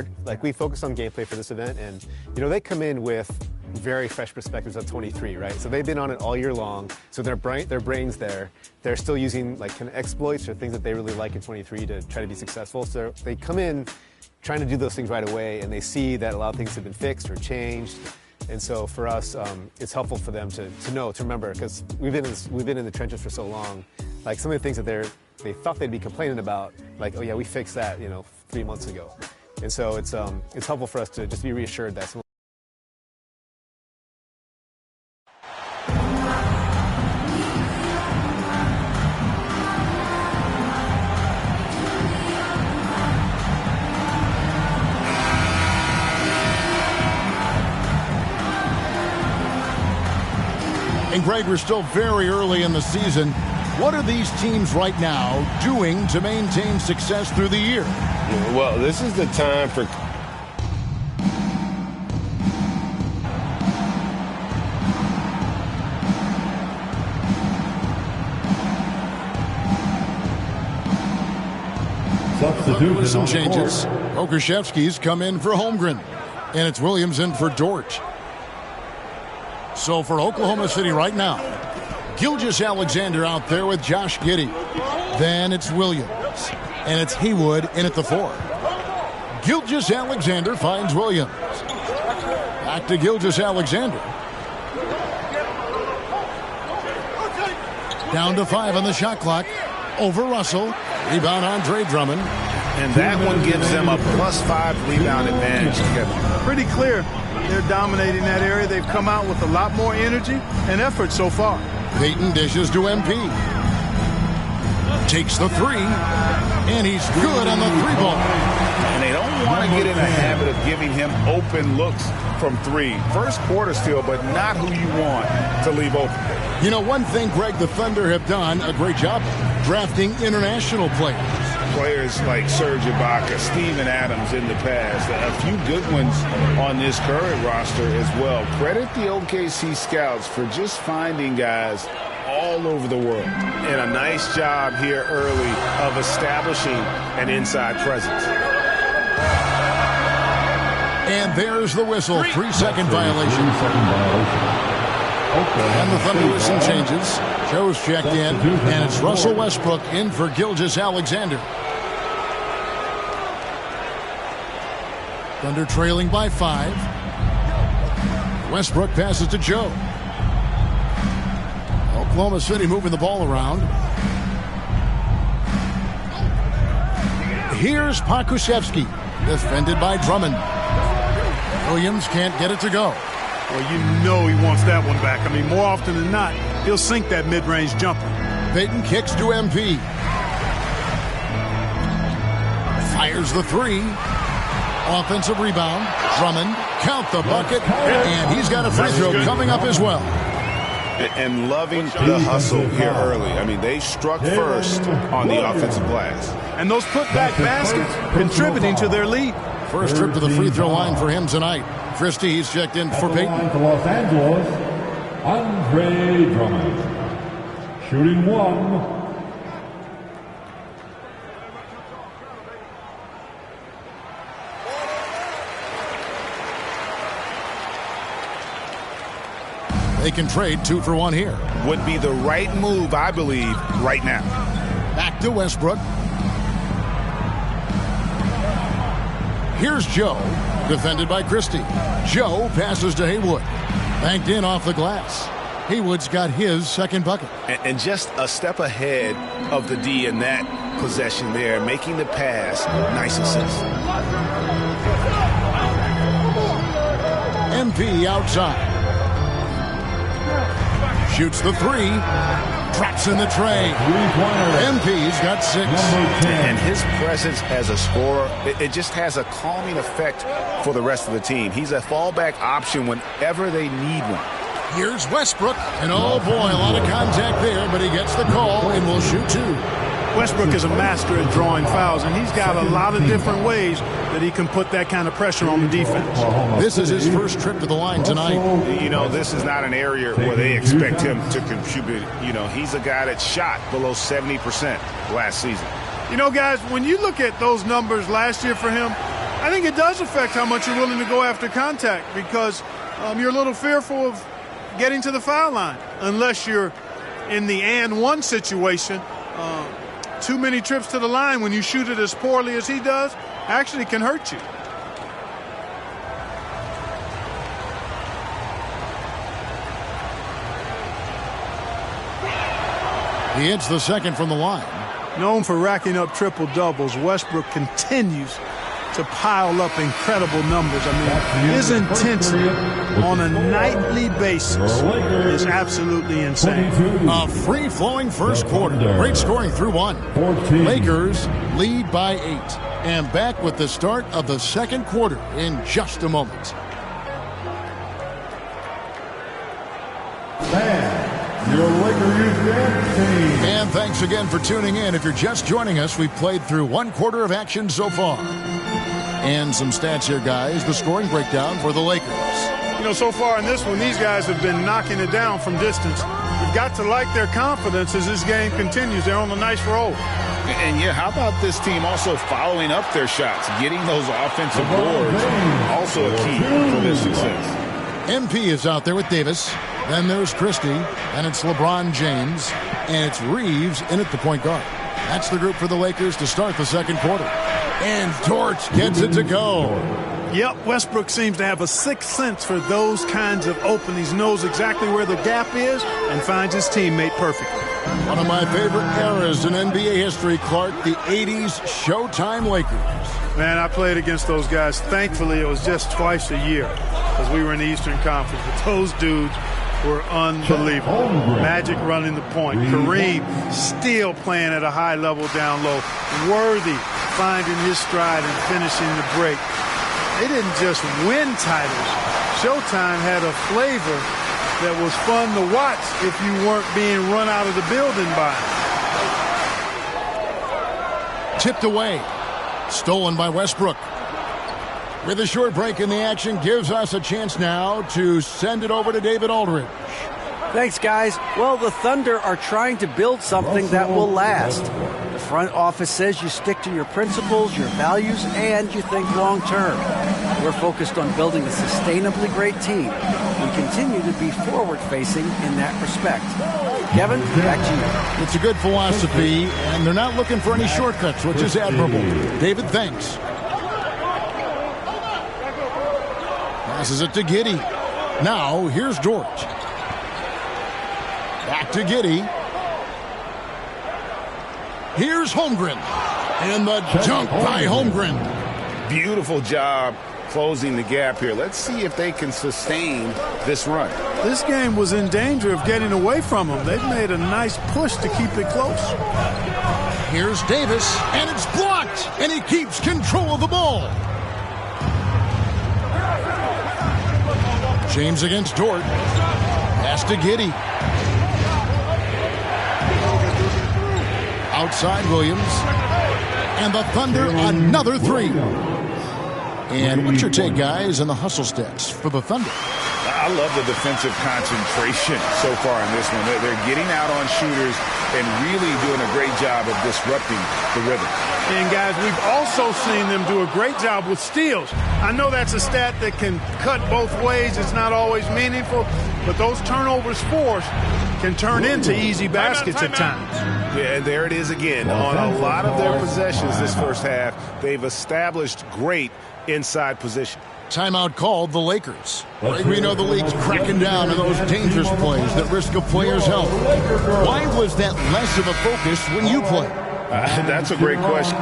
board. Like, we focus on gameplay for this event, and they come in with very fresh perspectives of 23, right? So they've been on it all year long. So their brains there, they're still using like kind of exploits or things that they really like in 23 to try to be successful. So they come in trying to do those things right away, and they see that a lot of things have been fixed or changed. And so for us, it's helpful for them to remember, because we've been in the trenches for so long. Like, some of the things that they thought they'd be complaining about, like, oh yeah, we fixed that 3 months ago. And so it's helpful for us to just be reassured that some And Greg, we're still very early in the season. What are these teams right now doing to maintain success through the year? Well, this is the time for with some changes. Okreshevsky's come in for Holmgren, and it's Williams in for Dort. So for Oklahoma City right now, Gilgeous-Alexander out there with Josh Giddey. Then it's Williams, and it's Haywood in at the 4. Gilgeous-Alexander finds Williams. Back to Gilgeous-Alexander. Down to 5 on the shot clock. Over Russell. Rebound Andre Drummond. And that one gives them a +5 rebound advantage. Pretty clear. They're dominating that area. They've come out with a lot more energy and effort so far. Peyton dishes to MP. Takes the 3, and he's good on the 3-ball. And they don't want to get in the habit of giving him open looks from 3. First quarter still, but not who you want to leave open. One thing, Greg, the Thunder have done a great job drafting international players. Players like Serge Ibaka, Steven Adams in the past, a few good ones on this current roster as well. Credit the OKC scouts for just finding guys all over the world. And a nice job here early of establishing an inside presence. And there's the whistle. 3-second violation. And the Thunder with some changes. Joe's checked in, and it's Russell Westbrook in for Gilgeous-Alexander. Thunder trailing by 5. Westbrook passes to Joe. Oklahoma City moving the ball around. Here's Pokusevski, defended by Drummond. Williams can't get it to go. Well, he wants that one back. I mean, more often than not, he'll sink that mid-range jumper. Peyton kicks to MP. Fires the 3. Offensive rebound. Drummond, count the bucket, and he's got a free throw coming up as well. And loving the hustle here early. I mean, they struck first on the offensive glass. And those putback baskets contributing to their lead. First trip to the free throw line for him tonight. Christie, he's checked in for Peyton. For Los Angeles, Andre Drummond. Shooting 1. They can trade 2 for 1 here. Would be the right move, I believe, right now. Back to Westbrook. Here's Joe, defended by Christie. Joe passes to Haywood. Banked in off the glass. Haywood's got his second bucket. And just a step ahead of the D in that possession there, making the pass. Nice assist. MP outside. Shoots the 3. Drops in the tray. MP's got 6. And his presence as a scorer, it just has a calming effect for the rest of the team. He's a fallback option whenever they need one. Here's Westbrook. And oh boy, a lot of contact there, but he gets the call and will shoot 2. Westbrook is a master at drawing fouls, and he's got a lot of different ways that he can put that kind of pressure on the defense. This is his first trip to the line tonight. This is not an area where they expect him to contribute. He's a guy that shot below 70% last season. Guys, when you look at those numbers last year for him, I think it does affect how much you're willing to go after contact because you're a little fearful of getting to the foul line unless you're in the and one situation. Too many trips to the line when you shoot it as poorly as he does actually can hurt you. He hits the second from the line. Known for racking up triple doubles, Westbrook continues to pile up incredible numbers. I mean, his intensity on a nightly basis is absolutely insane. A free-flowing first quarter. Great scoring through one. Lakers lead by 8. And back with the start of the second quarter in just a moment. And thanks again for tuning in. If you're just joining us, we've played through one quarter of action so far. And some stats here, guys. The scoring breakdown for the Lakers. You know, so far in this one, these guys have been knocking it down from distance. You've got to like their confidence as this game continues. They're on a nice roll. And, yeah, how about this team also following up their shots, getting those offensive boards, also a key for their success. MP is out there with Davis. Then there's Christie, and it's LeBron James, and it's Reeves in at the point guard. That's the group for the Lakers to start the second quarter. And Torch gets it to go. Yep, Westbrook seems to have a sixth sense for those kinds of openings, knows exactly where the gap is, and finds his teammate perfectly. One of my favorite eras in NBA history, Clark, the 80s Showtime Lakers. Man, I played against those guys. Thankfully, it was just twice a year because we were in the Eastern Conference. But those dudes were unbelievable. Magic running the point. Kareem still playing at a high level down low. Worthy finding his stride and finishing the break. They didn't just win titles. Showtime had a flavor that was fun to watch if you weren't being run out of the building by it. Tipped away. Stolen by Westbrook. With a short break in the action, gives us a chance now to send it over to David Aldridge. Thanks, guys. Well, the Thunder are trying to build something that will last. The front office says you stick to your principles, your values, and you think long term. We're focused on building a sustainably great team. We continue to be forward-facing in that respect. Kevin, back to you. It's a good philosophy, and they're not looking for any shortcuts, which is admirable. David, thanks. Passes it to Giddey. Now, here's George. Back to Giddey. Here's Holmgren. And the dunk by Holmgren. Beautiful job closing the gap here. Let's see if they can sustain this run. This game was in danger of getting away from them. They've made a nice push to keep it close. Here's Davis, and it's blocked, and he keeps control of the ball. James against Dort. Pass to Giddey. Outside Williams. And the Thunder, another three. And what's your take, guys, on the hustle stats for the Thunder? I love the defensive concentration so far in this one. They're getting out on shooters and really doing a great job of disrupting the rhythm. And, guys, we've also seen them do a great job with steals. I know that's a stat that can cut both ways. It's not always meaningful, but those turnovers forced can turn into easy baskets at times. Yeah, and there it is again. On a lot of their possessions this first half, they've established great inside position. Timeout called the Lakers. We know the league's cracking down on those dangerous plays that risk a player's health. Why was that less of a focus when you played? That's a great question.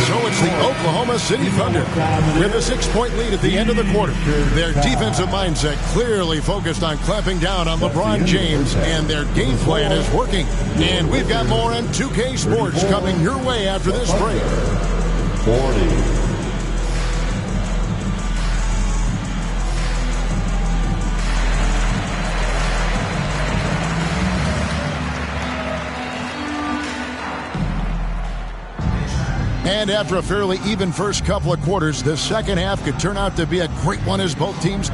So it's the Oklahoma City Thunder with a 6-point lead at the end of the quarter. Their defensive mindset clearly focused on clamping down on LeBron James, and their game plan is working. And we've got more on 2K Sports coming your way after this break. 40. And after a fairly even first couple of quarters, the second half could turn out to be a great one as both teams.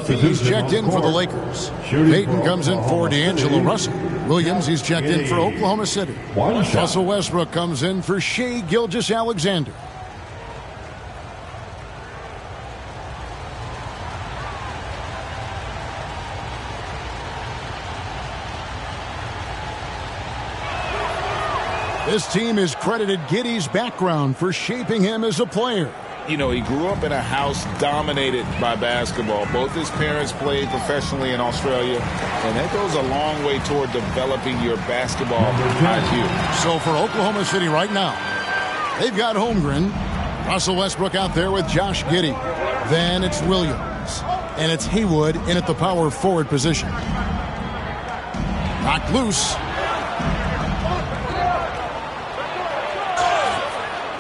He's checked in for the Lakers. Payton comes in for D'Angelo Russell. Williams, he's checked in for Oklahoma City. Russell Westbrook comes in for Shai Gilgeous-Alexander. This team has credited Giddey's background for shaping him as a player. You know, he grew up in a house dominated by basketball. Both his parents played professionally in Australia, and that goes a long way toward developing your basketball IQ. So for Oklahoma City right now, they've got Holmgren, Russell Westbrook out there with Josh Giddey. Then it's Williams, and it's Haywood in at the power forward position. Knocked loose.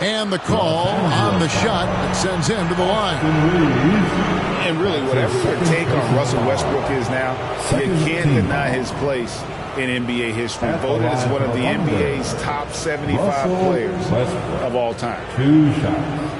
And the call on the shot that sends him to the line. And really, whatever your take on Russell Westbrook is now, you can't deny his place in NBA history. Voted as one of the NBA's top 75 players of all time. 2 shots.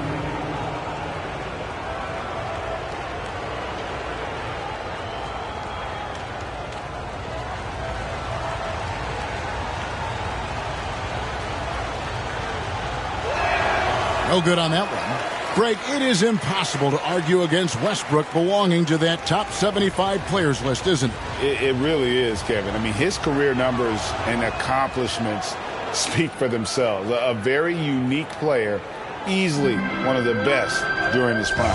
No good on that one. Greg, it is impossible to argue against Westbrook belonging to that top 75 players list, isn't it? It really is, Kevin. I mean, his career numbers and accomplishments speak for themselves. A very unique player, easily one of the best during his prime.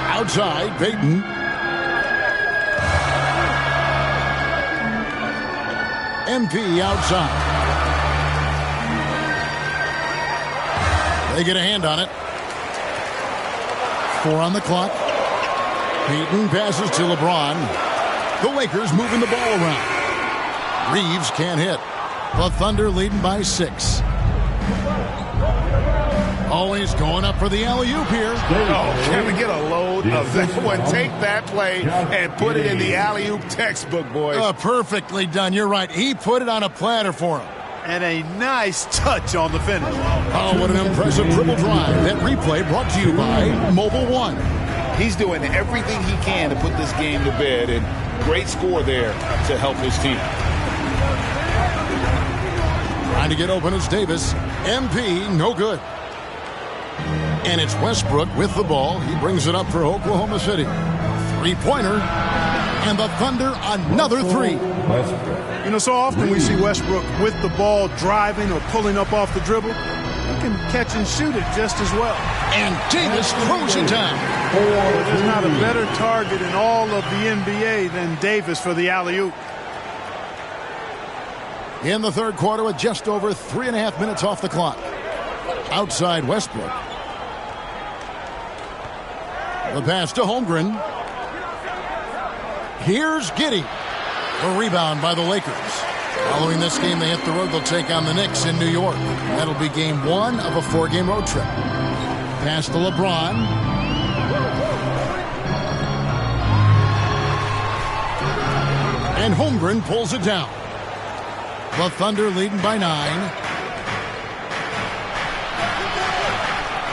Outside, Payton. MP outside. They get a hand on it. 4 on the clock. Payton passes to LeBron. The Lakers moving the ball around. Reeves can't hit. The Thunder leading by 6. Always going up for the alley-oop here. Oh, Kevin, get a load of that one. Take that play and put it in the alley-oop textbook, boys. Perfectly done. You're right. He put it on a platter for him. And a nice touch on the finish. Oh, what an impressive dribble drive. That replay brought to you by Mobile One. He's doing everything he can to put this game to bed, and great score there to help his team. Trying to get open is Davis. MP, no good. And it's Westbrook with the ball. He brings it up for Oklahoma City. 3-pointer. And the Thunder, another 3. You know, so often we see Westbrook with the ball driving or pulling up off the dribble. He can catch and shoot it just as well. And Davis throws it down. There's not a better target in all of the NBA than Davis for the alley-oop. In the third quarter with just over 3.5 minutes off the clock. Outside Westbrook. The pass to Holmgren. Here's Giddey. A rebound by the Lakers. Following this game, they hit the road. They'll take on the Knicks in New York. That'll be game 1 of a 4-game road trip. Pass to LeBron. And Holmgren pulls it down. The Thunder leading by 9.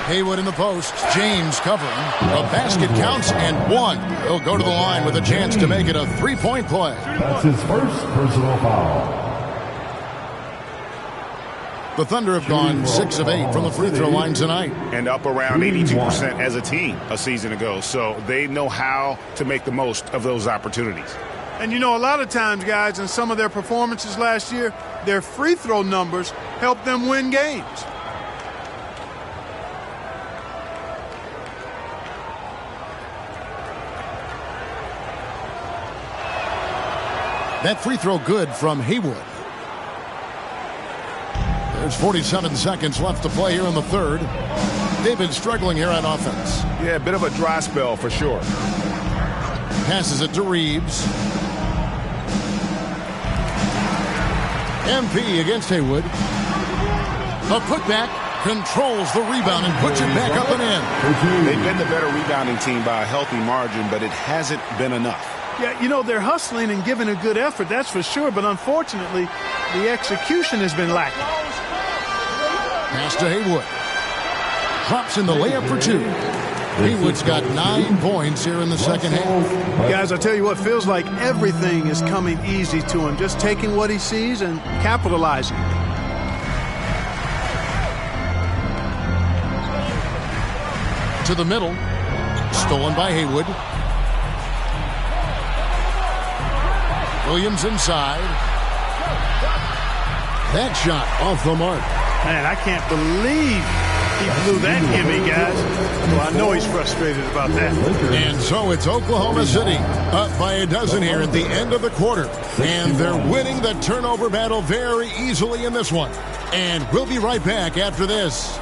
Haywood in the post. James covering. The basket counts and 1. He'll go to the line with a chance to make it a 3-point play. That's his first personal foul. The Thunder have gone 6 of 8 from the free throw line tonight. And up around 82% as a team a season ago. So they know how to make the most of those opportunities. And you know, a lot of times, guys, in some of their performances last year, their free throw numbers helped them win games. That free throw good from Haywood. There's 47 seconds left to play here in the third. They've been struggling here on offense. Yeah, a bit of a dry spell for sure. Passes it to Reeves. MP against Haywood. A putback. controls the rebound and puts it back up and in. They've been the better rebounding team by a healthy margin, but it hasn't been enough. Yeah, you know, they're hustling and giving a good effort, that's for sure, but unfortunately, the execution has been lacking. Pass to Haywood. Drops in the layup for two. Haywood's got 9 points here in the second half. Guys, I tell you what, feels like everything is coming easy to him, just taking what he sees and capitalizing. To the middle. Stolen by Haywood. Williams inside. That shot off the mark. Man, I can't believe he blew that gimme, guys. Well, I know he's frustrated about that. And so it's Oklahoma City up by a dozen here at the end of the quarter. And they're winning the turnover battle very easily in this one. And we'll be right back after this.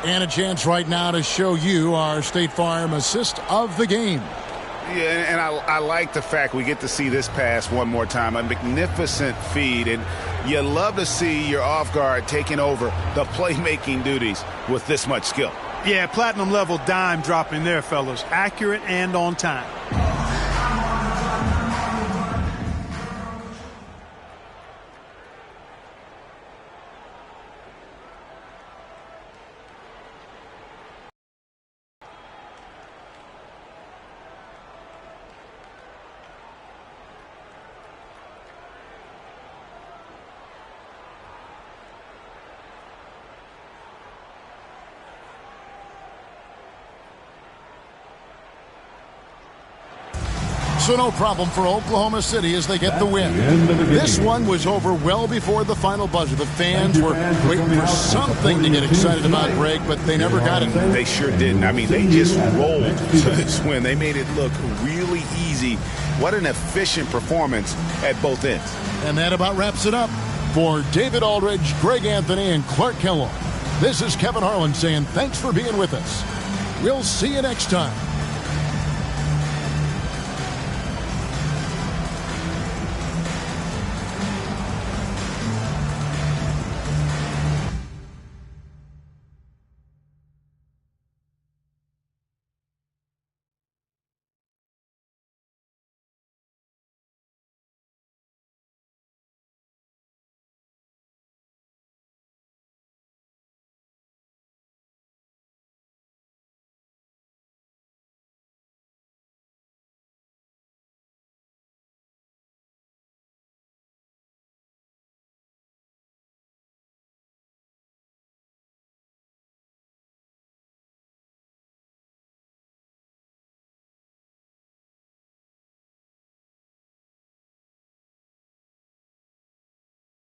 And a chance right now to show you our State Farm assist of the game. Yeah, and I like the fact we get to see this pass one more time. A magnificent feed, and you love to see your off guard taking over the playmaking duties with this much skill. Yeah, platinum level dime dropping there, fellas. Accurate and on time. So no problem for Oklahoma City as they get the win. This one was over well before the final buzzer. The fans were waiting for something to get excited about, Greg, but they never got it. They sure didn't. I mean, they just rolled to this win. They made it look really easy. What an efficient performance at both ends. And that about wraps it up. For David Aldridge, Greg Anthony, and Clark Kellogg, this is Kevin Harlan saying thanks for being with us. We'll see you next time.